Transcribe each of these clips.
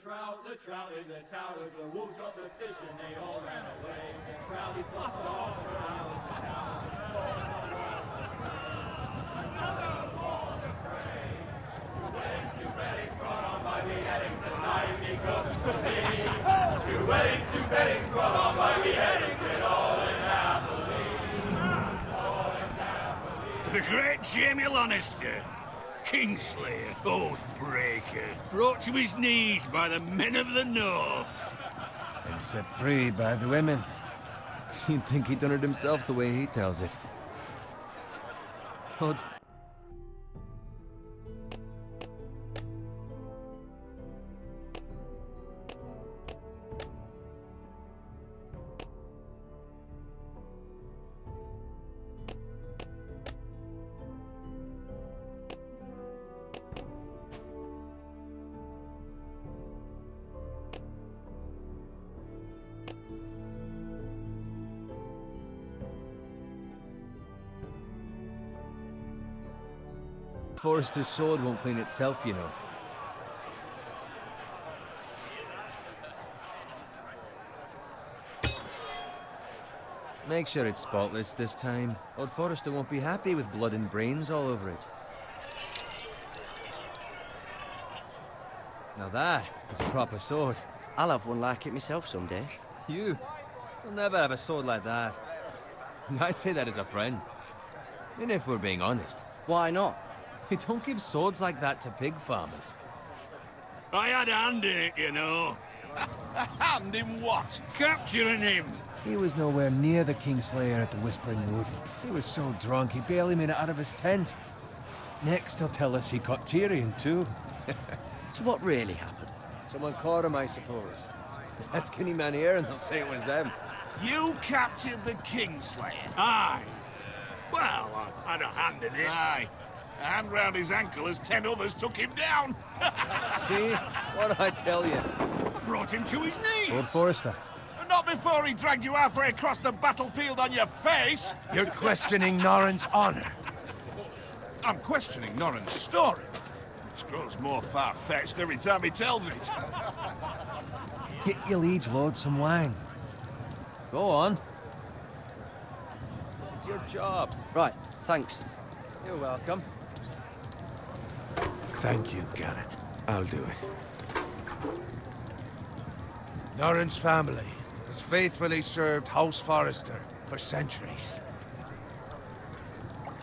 The trout in the towers, the wolves dropped the fish and they all ran away. The trout he flopped off for hours and hours and another war to fray. Two weddings brought on by beheadings, the night becomes for me. Two weddings brought on by beheadings, it all is happily. All is happily. The great Jamie Lannister, Kingslayer, Oathbreaker, brought to his knees by the men of the North. And set free by the women. You'd think he'd done it himself the way he tells it. Lord Forrester's sword won't clean itself, you know. Make sure it's spotless this time. Lord Forrester won't be happy with blood and brains all over it. Now that is a proper sword. I'll have one like it myself someday. You'll never have a sword like that. I say that as a friend. And if we're being honest. Why not? They don't give swords like that to pig farmers. I had a hand in it, you know. A hand in what? Capturing him. He was nowhere near the Kingslayer at the Whispering Wood. He was so drunk he barely made it out of his tent. Next he'll tell us he caught Tyrion too. So what really happened? Someone caught him, I suppose. Ask any man here and they'll say it was them. You captured the Kingslayer? Aye. Well, I had a hand in it. Aye. A hand round his ankle as 10 others took him down. See? What did I tell you? I brought him to his knees. Lord Forrester. Not before he dragged you halfway across the battlefield on your face. You're questioning Norrin's honor. I'm questioning Norrin's story, which grows more far-fetched every time he tells it. Get your liege lord some wine. Go on. It's your job. Right, thanks. You're welcome. Thank you, Garrett. I'll do it. Norrin's family has faithfully served House Forrester for centuries.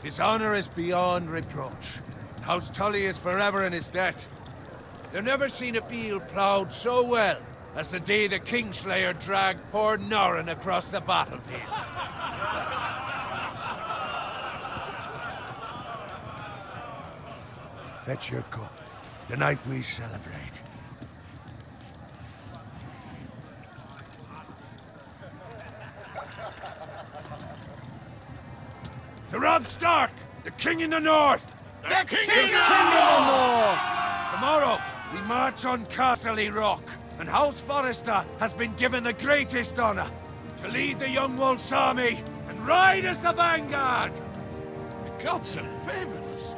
His honor is beyond reproach. House Tully is forever in his debt. They've never seen a field plowed so well as the day the Kingslayer dragged poor Norrin across the battlefield. Fetch your cup. Tonight we celebrate. To Robb Stark, the King in the North! The King King of the North! Tomorrow, we march on Casterly Rock, and House Forrester has been given the greatest honor to lead the Young Wolf's army and ride as the vanguard! The gods have favored us.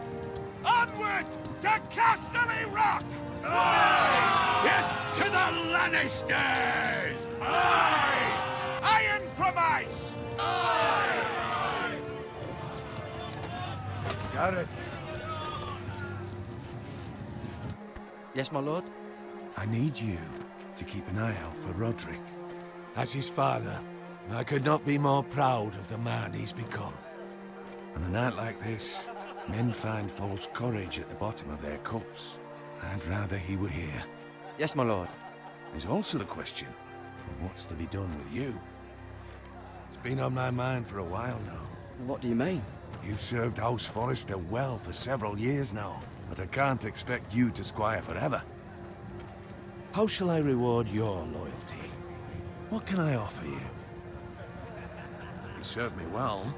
Onward to Casterly Rock! Aye! Death to the Lannisters! Aye! Iron from ice! Aye! Garrett, Yes, my lord? I need you to keep an eye out for Roderick. As his father, I could not be more proud of the man he's become. On a night like this, men find false courage at the bottom of their cups. I'd rather he were here. Yes, my lord. There's also the question of what's to be done with you. It's been on my mind for a while now. What do you mean? You've served House Forrester well for several years now, but I can't expect you to squire forever. How shall I reward your loyalty? What can I offer you? You served me well.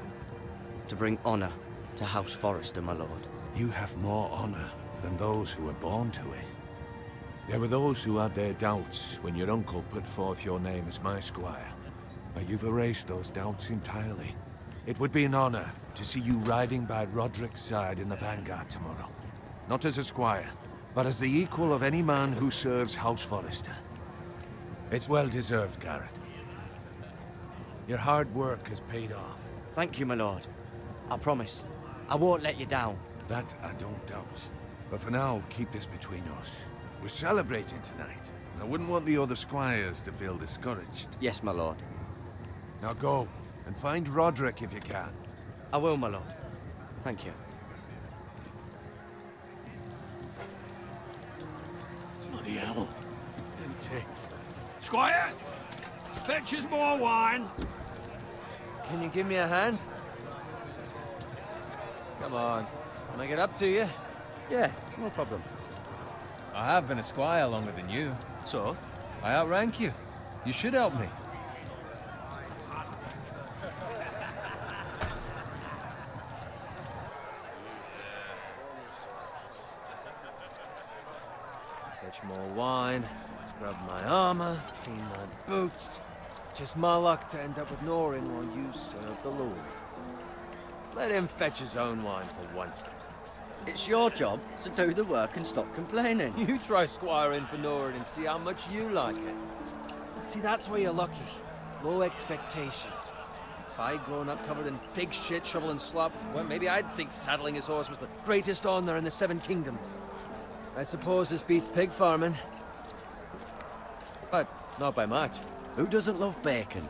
To bring honor to House Forrester, my lord. You have more honor than those who were born to it. There were those who had their doubts when your uncle put forth your name as my squire. But you've erased those doubts entirely. It would be an honor to see you riding by Roderick's side in the vanguard tomorrow. Not as a squire, but as the equal of any man who serves House Forrester. It's well deserved, Garrett. Your hard work has paid off. Thank you, my lord. I promise. I won't let you down. That I don't doubt. But for now, keep this between us. We're celebrating tonight. I wouldn't want the other squires to feel discouraged. Yes, my lord. Now go, and find Roderick if you can. I will, my lord. Thank you. Bloody hell. Empty. Squire! Fetch us more wine. Can you give me a hand? Come on. Can I get up to you? Yeah, no problem. I have been a squire longer than you. So? I outrank you. You should help me. Fetch more wine, scrub my armor, clean my boots. Just my luck to end up with Norin while you serve the Lord. Let him fetch his own wine for once. It's your job to do the work and stop complaining. You try squiring for Norin and see how much you like it. See, that's where you're lucky. Low expectations. If I'd grown up covered in pig shit, shoveling slop, well, maybe I'd think saddling his horse was the greatest honor in the Seven Kingdoms. I suppose this beats pig farming. But not by much. Who doesn't love bacon?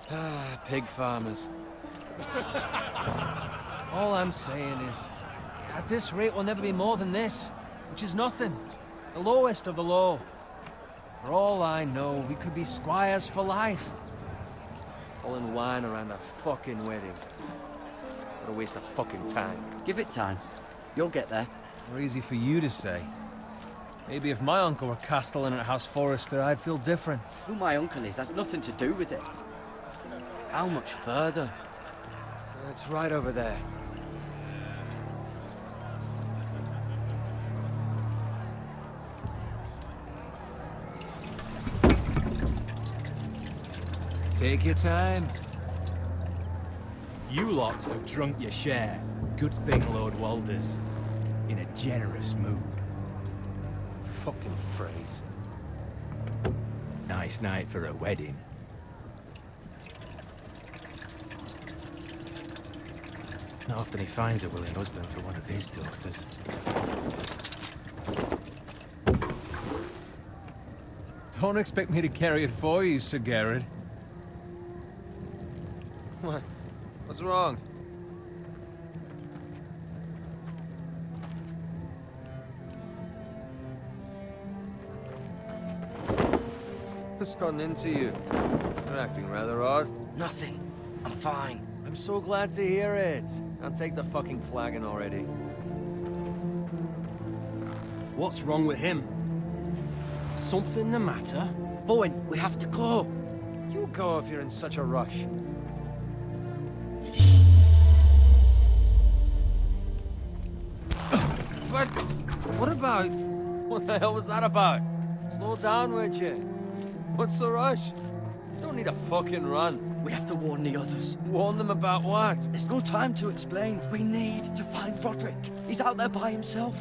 Ah, pig farmers. All I'm saying is, at this rate we'll never be more than this, which is nothing. The lowest of the low. For all I know, we could be squires for life. Pulling wine around a fucking wedding. What a waste of fucking time. Give it time. You'll get there. More easy for you to say. Maybe if my uncle were castellan at House Forrester, I'd feel different. Who my uncle is has nothing to do with it. How much further? It's right over there. Take your time. You lot have drunk your share. Good thing Lord Walder's in a generous mood. Fucking phrase. Nice night for a wedding. Not often he finds a willing husband for one of his daughters. Don't expect me to carry it for you, Sir Garrett. What? What's wrong? What's gotten into you? You're acting rather odd. Nothing. I'm fine. I'm so glad to hear it. Now take the fucking flagon already. What's wrong with him? Something the matter? Bowen, we have to go. You go if you're in such a rush. What? What about? What the hell was that about? Slow down, would you? What's the rush? There's no need to fucking run. We have to warn the others. Warn them about what? There's no time to explain. We need to find Roderick. He's out there by himself.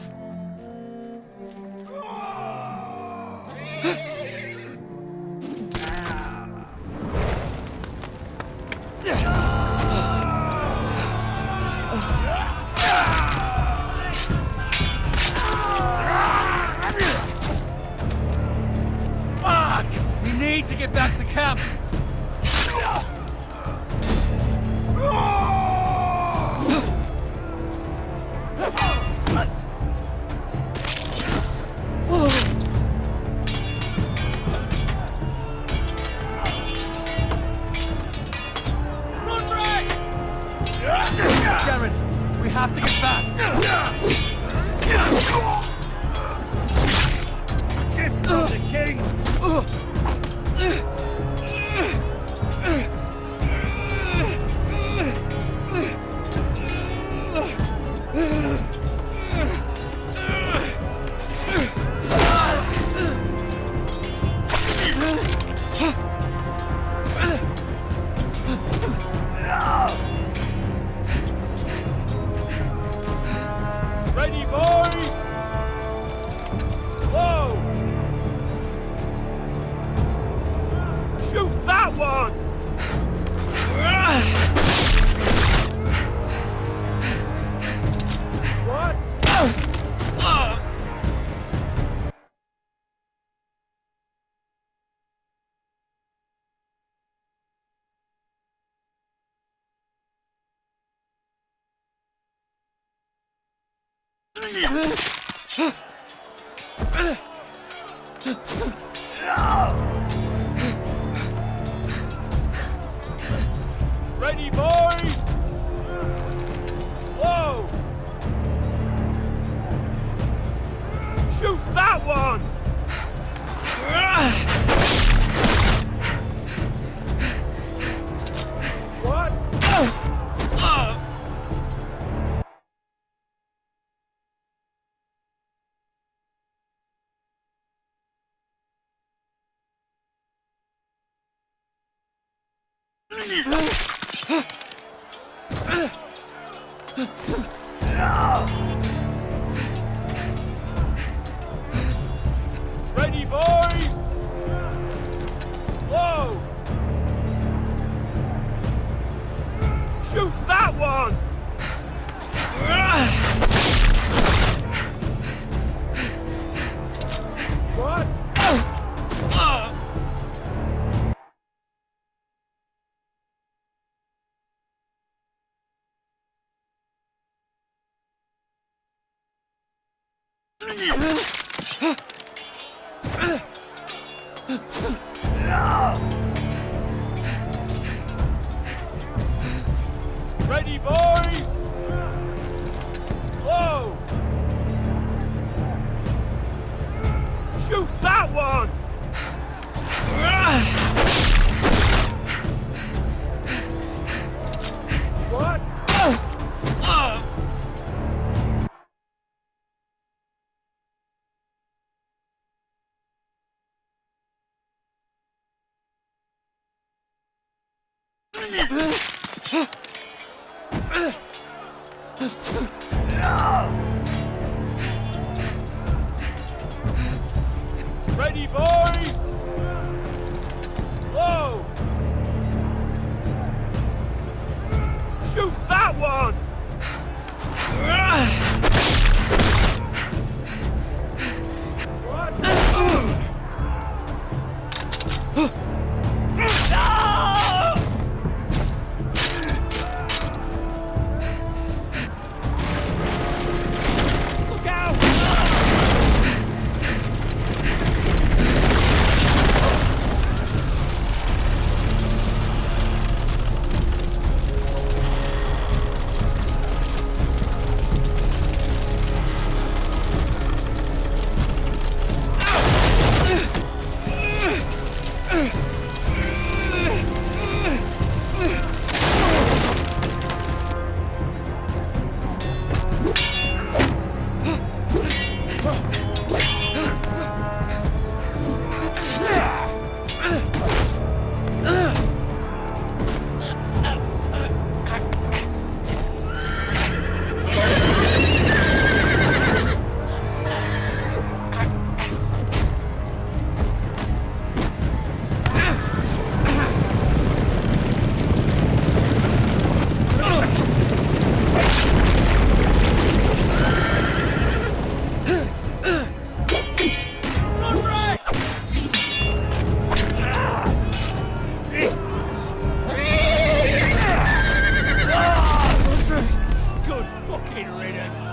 Fuck! We need to get back to camp. Cameron, we have to get back. Gift of the king! Ready, boys! Ready, boys! Whoa! Shoot that one! What? Ready, boys! Whoa! Shoot that one! What? Ready, boys! Whoa! Shoot that one! What? Ready, boys! Whoa! Shoot that one! What? Look out! Good fucking riddance!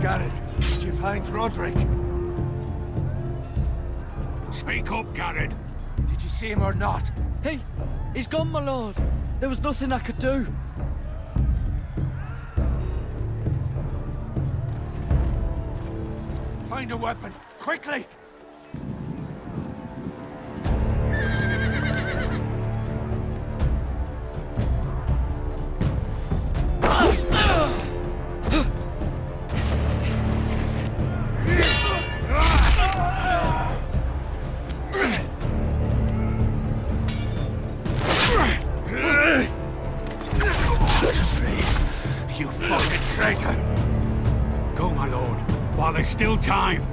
Garrett, did you find Roderick? Speak up, Garrett. Did you see him or not? He's gone, my lord. There was nothing I could do. Find a weapon, quickly! You fucking traitor! Go, my lord, while there's still time.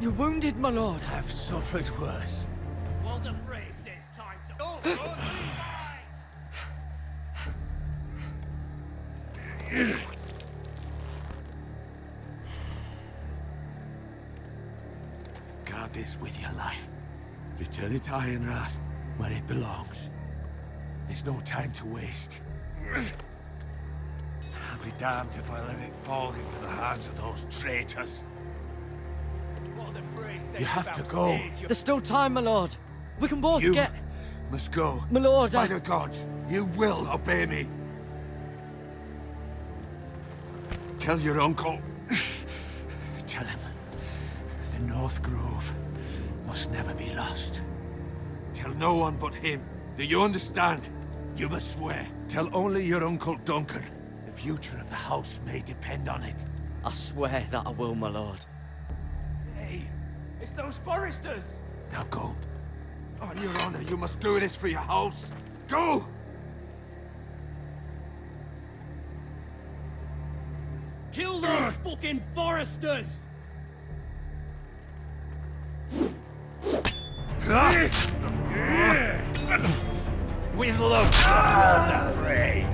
You're wounded, my lord. I've suffered worse. Walder Frey says time to... Oh, Guard this with your life. Return it to Ironrath, where it belongs. There's no time to waste. I'll be damned if I let it fall into the hands of those traitors. Walder Frey says You have about to go. stage, There's still time, my lord. We can both You get... must go. My lord, By the gods, you will obey me. Tell your uncle. Tell him. The North Grove must never be lost. Tell no one but him. Do you understand? You must swear. Tell only your Uncle Duncan. The future of the house may depend on it. I swear that I will, my lord. Hey, it's those Forresters! Now go. On your honor, you must do this for your house. Go! Kill those fucking Forresters! With love, Walder Frey!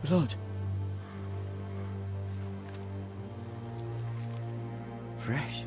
Blood. Fresh.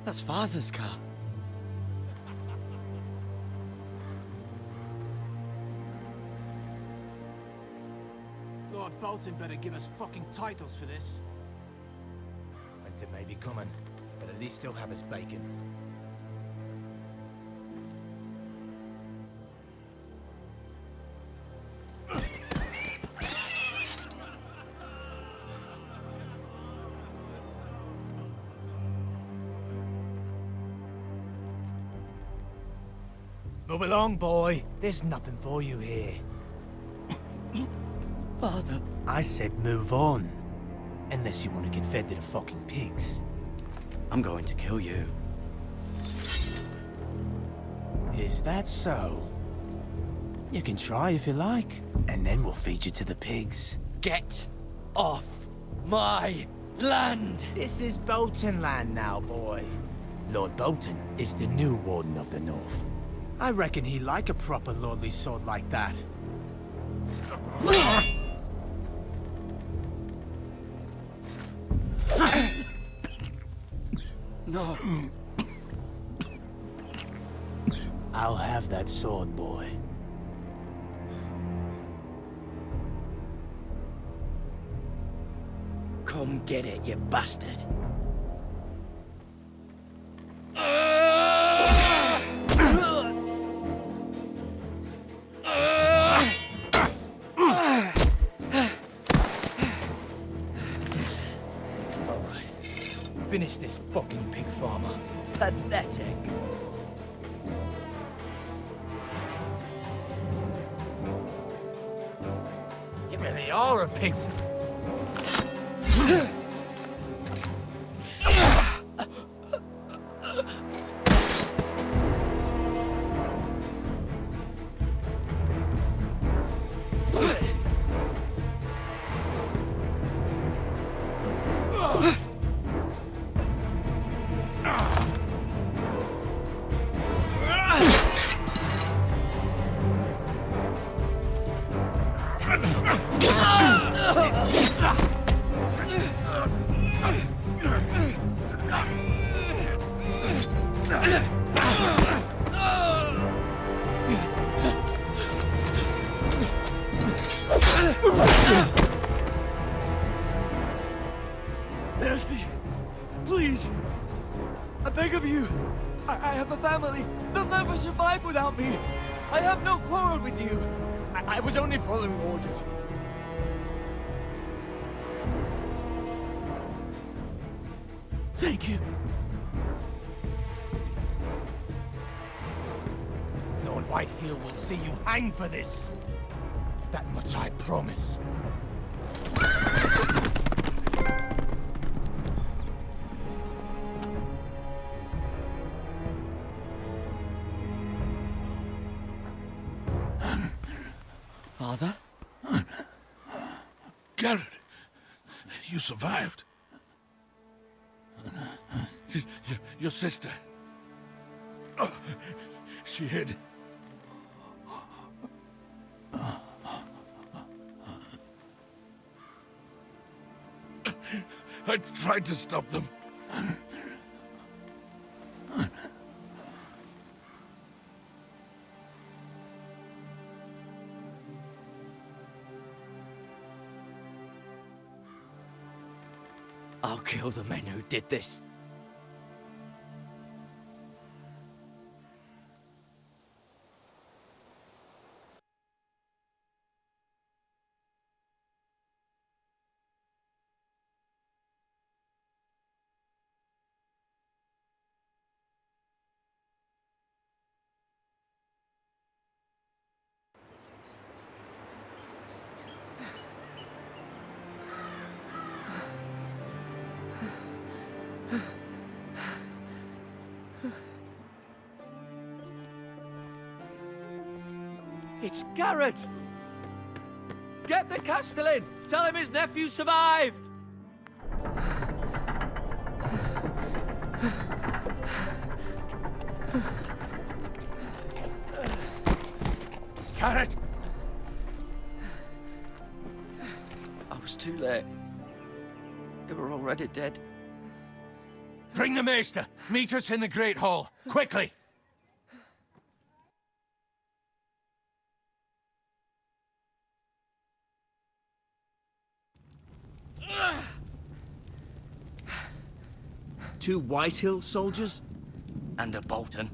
That's Father's car. Lord Bolton better give us fucking titles for this. Winter may be coming, but at least he'll have his bacon. Move along, boy. There's nothing for you here. Father, I said move on. Unless you want to get fed to the fucking pigs. I'm going to kill you. Is that so? You can try if you like, and then we'll feed you to the pigs. Get off my land! This is Bolton land now, boy. Lord Bolton is the new Warden of the North. I reckon he'd like a proper lordly sword like that. No. I'll have that sword, boy. Come get it, you bastard. Finish this fucking pig farmer. Pathetic. You really are a pig. Mercy! Please! I beg of you! I have a family! They'll never survive without me! I have no quarrel with you! I was only following orders. Thank you. Lord Whitehill will see you hang for this. That much I promise. Father? Garrett, you survived. Your sister. Oh, she hid. I tried to stop them. I'll kill the men who did this. It's Garrett! Get the Castellan! Tell him his nephew survived! Garrett! I was too late. They were already dead. Bring the maester. Meet us in the Great Hall. Quickly! Two Whitehill soldiers? And a Bolton.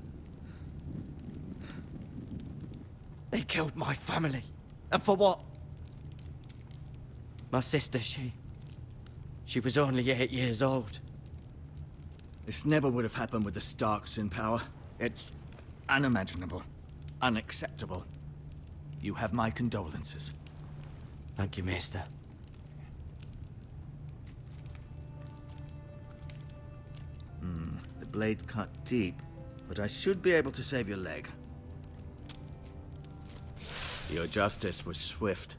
They killed my family. And for what? My sister, she was only 8 years old. This never would have happened with the Starks in power. It's unimaginable. unacceptable. You have my condolences. Thank you, Maester. The blade cut deep, but I should be able to save your leg. Your justice was swift.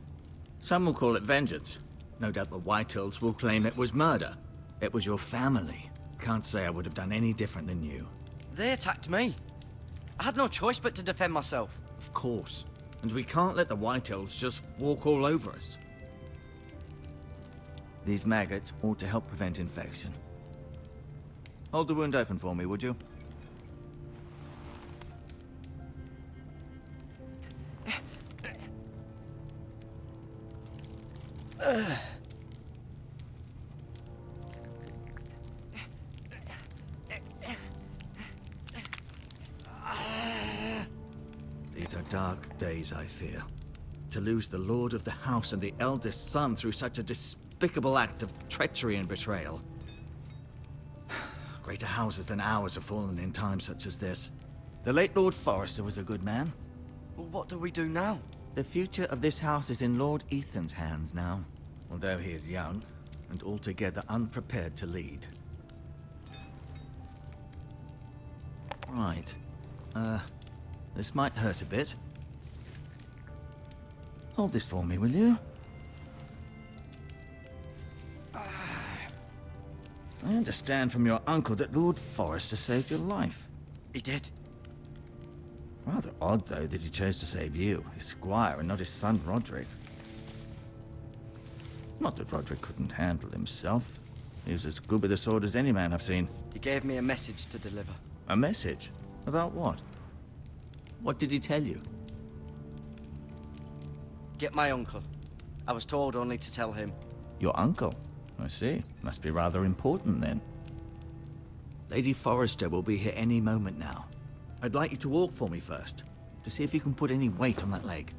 Some will call it vengeance. No doubt the Whitehills will claim it was murder. It was your family. Can't say I would have done any different than you. They attacked me. I had no choice but to defend myself. Of course. And we can't let the Whitehills just walk all over us. These maggots ought to help prevent infection. Hold the wound open for me, would you? These are dark days, I fear. To lose the Lord of the House and the eldest son through such a despicable act of treachery and betrayal. Greater houses than ours have fallen in times such as this. The late Lord Forrester was a good man. Well, what do we do now? The future of this house is in Lord Ethan's hands now. Although he is young and altogether unprepared to lead. Right. This might hurt a bit. Hold this for me, will you? I understand from your uncle that Lord Forrester saved your life. He did. Rather odd, though, that he chose to save you, his squire, and not his son Roderick. Not that Roderick couldn't handle himself. He was as good with a sword as any man I've seen. He gave me a message to deliver. A message? About what? What did he tell you? Get my uncle. I was told only to tell him. Your uncle? I see. Must be rather important, then. Lady Forrester will be here any moment now. I'd like you to walk for me first, to see if you can put any weight on that leg.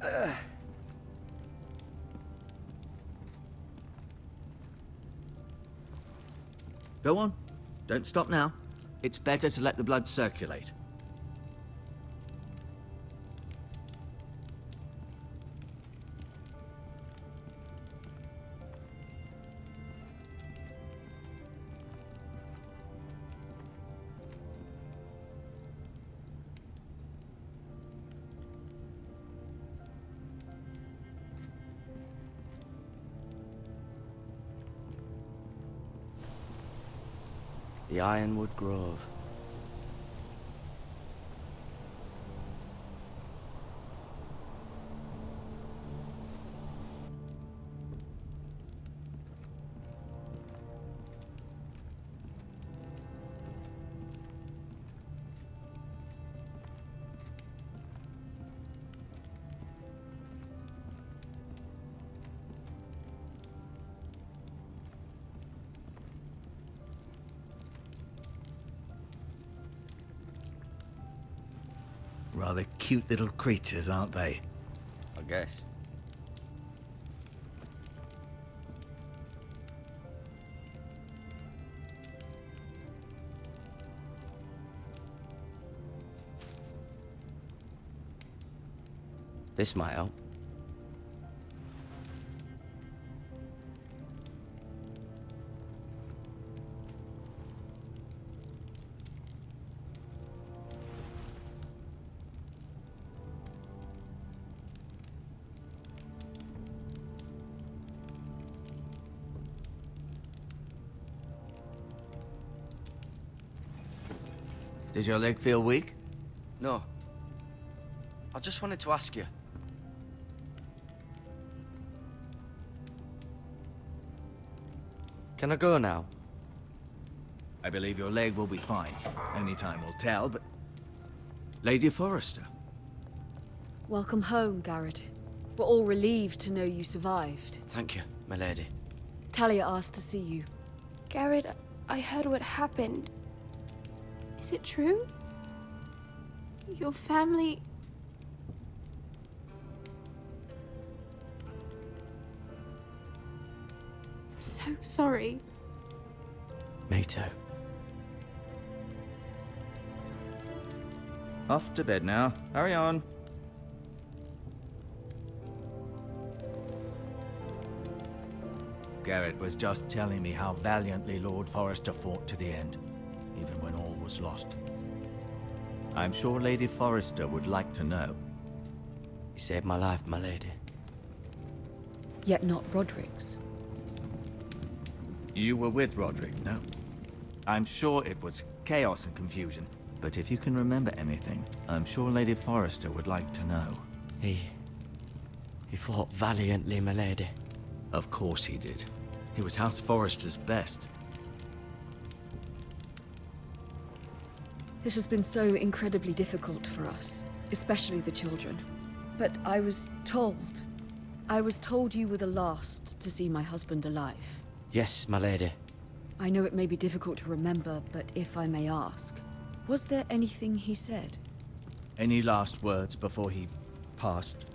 Go on. Don't stop now. It's better to let the blood circulate. The Ironwood Grove. Rather cute little creatures, aren't they? I guess. This might help. Did your leg feel weak? No. I just wanted to ask you. Can I go now? I believe your leg will be fine. Only time will tell, but... Lady Forrester. Welcome home, Garrett. We're all relieved to know you survived. Thank you, my lady. Talia asked to see you. Garrett, I heard what happened. Is it true? Your family... I'm so sorry. Me too. Off to bed now. Hurry on. Garrett was just telling me how valiantly Lord Forrester fought to the end, even when all was lost. I'm sure Lady Forrester would like to know. You saved my life, my lady. Yet not Roderick's. You were with Roderick, no? I'm sure it was chaos and confusion, but if you can remember anything, I'm sure Lady Forrester would like to know. He fought valiantly, my lady. Of course he did. He was House Forrester's best. This has been so incredibly difficult for us, especially the children. But I was told you were the last to see my husband alive. Yes, my lady. I know it may be difficult to remember, but if I may ask, was there anything he said? Any last words before he passed?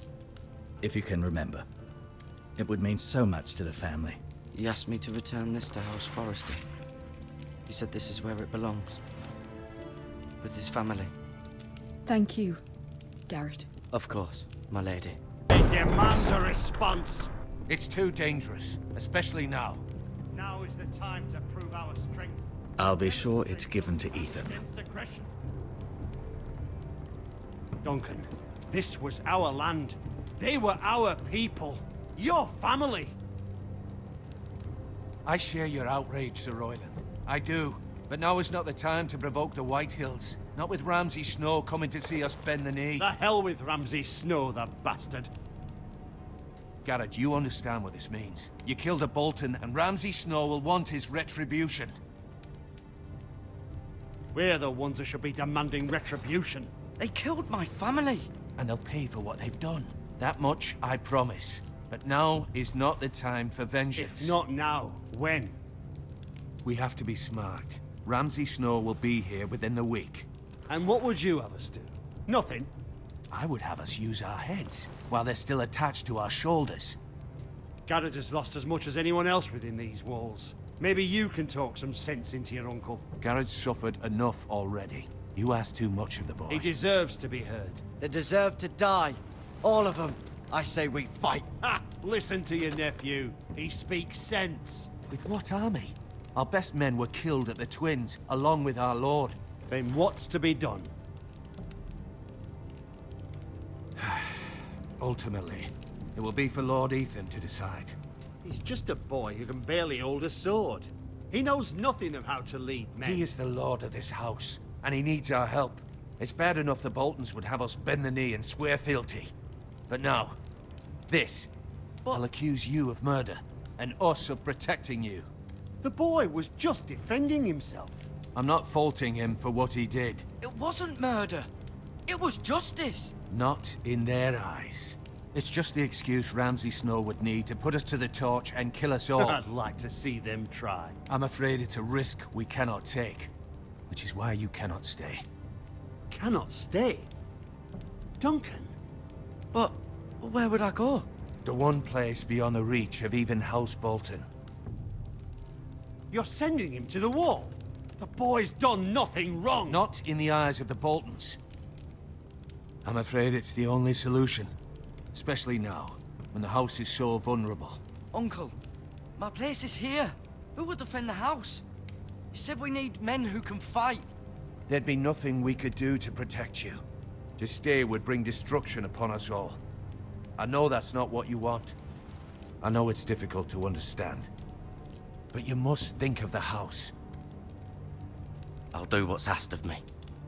If you can remember. It would mean so much to the family. He asked me to return this to House Forrester. He said this is where it belongs. With his family. Thank you, Garrett. Of course, my lady. It demands a response. It's too dangerous, especially now. Now is the time to prove our strength. I'll be sure it's given to Ethan. Against aggression. Duncan, this was our land. They were our people. Your family. I share your outrage, Sir Royland. I do. But now is not the time to provoke the Whitehills. Not with Ramsay Snow coming to see us bend the knee. The hell with Ramsay Snow, the bastard. Garrett, you understand what this means. You killed a Bolton, and Ramsay Snow will want his retribution. We're the ones that should be demanding retribution. They killed my family. And they'll pay for what they've done. That much, I promise. But now is not the time for vengeance. If not now, when? We have to be smart. Ramsay Snow will be here within the week. And what would you have us do? Nothing. I would have us use our heads, while they're still attached to our shoulders. Garrett has lost as much as anyone else within these walls. Maybe you can talk some sense into your uncle. Garrett's suffered enough already. You ask too much of the boy. He deserves to be heard. They deserve to die. All of them. I say we fight. Ha! Listen to your nephew. He speaks sense. With what army? Our best men were killed at the Twins, along with our lord. Then what's to be done? Ultimately, it will be for Lord Ethan to decide. He's just a boy who can barely hold a sword. He knows nothing of how to lead men. He is the lord of this house, and he needs our help. It's bad enough the Boltons would have us bend the knee and swear fealty. But now, this. I'll accuse you of murder, and us of protecting you. The boy was just defending himself. I'm not faulting him for what he did. It wasn't murder. It was justice. Not in their eyes. It's just the excuse Ramsay Snow would need to put us to the torch and kill us all. I'd like to see them try. I'm afraid it's a risk we cannot take, which is why you cannot stay. Cannot stay? Duncan? But where would I go? The one place beyond the reach of even House Bolton. You're sending him to the wall? The boy's done nothing wrong! Not in the eyes of the Boltons. I'm afraid it's the only solution. Especially now, when the house is so vulnerable. Uncle, my place is here. Who will defend the house? You said we need men who can fight. There'd be nothing we could do to protect you. To stay would bring destruction upon us all. I know that's not what you want. I know it's difficult to understand. But you must think of the house. I'll do what's asked of me.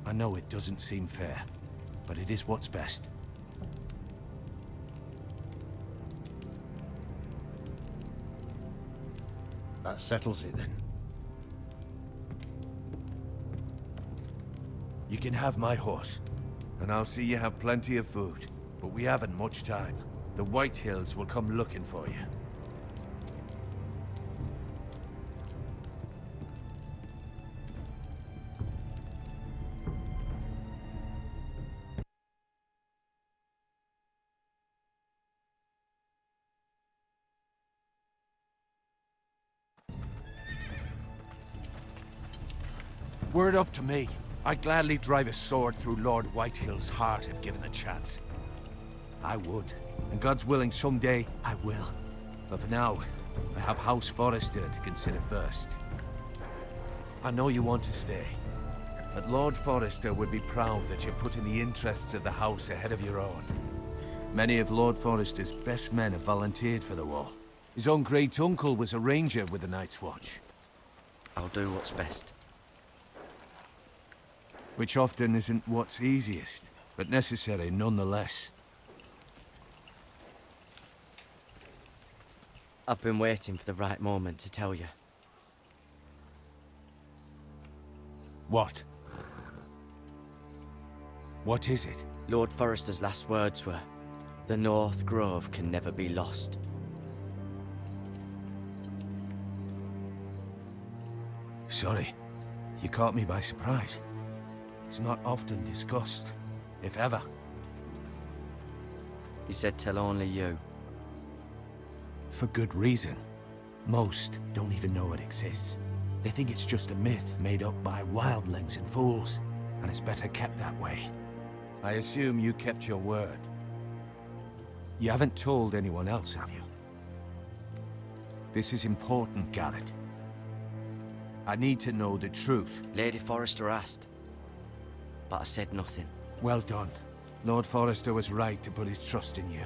I know it doesn't seem fair, but it is what's best. That settles it then. You can have my horse, and I'll see you have plenty of food. But we haven't much time. The Whitehills will come looking for you. Were it up to me, I'd gladly drive a sword through Lord Whitehill's heart if given the chance. I would. And God's willing, someday I will. But for now, I have House Forrester to consider first. I know you want to stay, but Lord Forrester would be proud that you're putting the interests of the house ahead of your own. Many of Lord Forrester's best men have volunteered for the wall. His own great-uncle was a ranger with the Night's Watch. I'll do what's best. Which often isn't what's easiest, but necessary nonetheless. I've been waiting for the right moment to tell you. What? What is it? Lord Forrester's last words were, "The North Grove can never be lost." Sorry. You caught me by surprise. It's not often discussed, if ever. He said tell only you. For good reason. Most don't even know it exists. They think it's just a myth made up by wildlings and fools, and it's better kept that way. I assume you kept your word. You haven't told anyone else, have you? This is important, Garrett. I need to know the truth. Lady Forrester asked, but I said nothing. Well done. Lord Forrester was right to put his trust in you.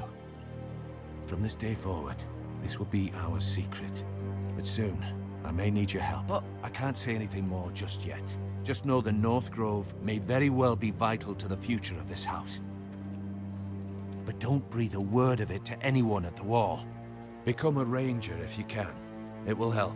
From this day forward, this will be our secret. But soon, I may need your help. But I can't say anything more just yet. Just know the North Grove may very well be vital to the future of this house. But don't breathe a word of it to anyone at the wall. Become a ranger if you can. It will help.